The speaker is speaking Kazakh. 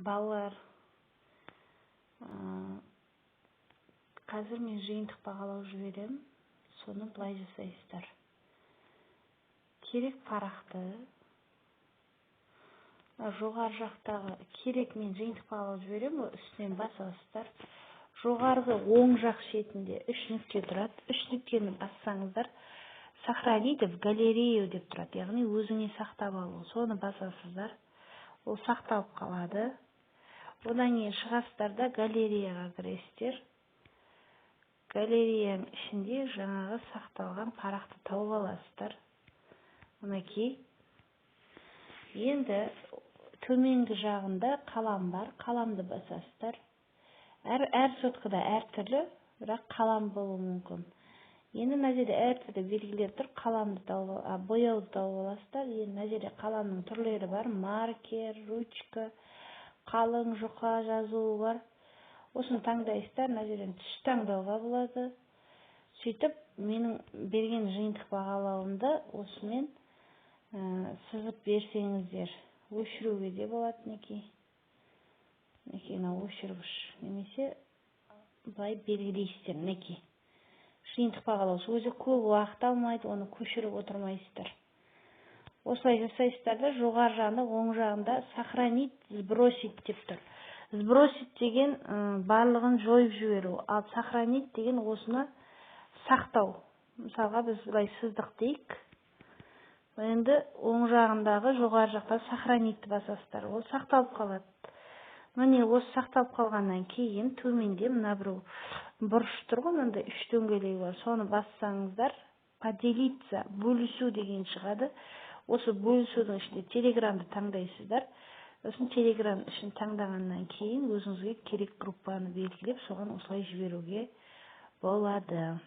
Балалар, қазір мен жиынтық бағалау жіберем, соны былай жасайсыздар. Керек парақты, жоғары жақтағы керек мен жиынтық бағалау жіберем, үстінен басасыздар. Жоғарғы оң жақ шетінде 3 нүкте тұрады. 3 нүктені бассаңыздар, сохранить в галерею деп тұрады. Яғни өзіңе сақтап алу. Соны басасыздар. Ол сақталып қалады. Одан кейін шығасыздар да галереяға кіресіздер. Галереяның ішінде жаңағы сақталған парақты тауып аласыздар. Мінекей. Енді төменгі жағында қалам бар. Қаламды басасыздар. Әр соткада әртүрлі, бірақ қалам болуы мүмкін. Енді мына жерде әртүрлі белгілер тұр. Қаламды тауып, бояуды тауып аласыздар. Енді мына жерде қаламның түрлері бар. Маркер, ручка, қалың жұқа жазуы бар. Осыны таңдайсыздар. Мына жерден түс таңдауға болады. Сөйтіп, менің берген жиынтық бағалауымды осымен сызып берсеңіздер, өшіруге де болады. Мінекей өшіргіш немесе былай белгілейсіздер. Мінекей жиынтық бағалаушы өзі көп уақыт алмайды, оны көшіріп отырмайсыздар. Осылай жасайсыздар да, жоғары жағында, оң жағында сохранить, сбросить деп тұр. Сбросить деген барлығын жойып жіберу, ал сохранить деген осыны сақтау. Мысалға біз былай сыздық дейік. Енді оң жағындағы жоғары жақта сохранить басасыздар. Ол сақталып қалады. Міне осы сақталып қалғаннан кейін төменде мына бір бұрыш тұр ғой, мынандай 3 дөңгелегі бар. Соны бассаңыздар, поделиться, бөлісу деген шығады. Осы бөлісудің ішінде телеграмды таңдайсыздар. Сосын телеграм ішін таңдағаннан кейін өзіңізге керек группаны белгілеп, соған осылай жіберуге болады.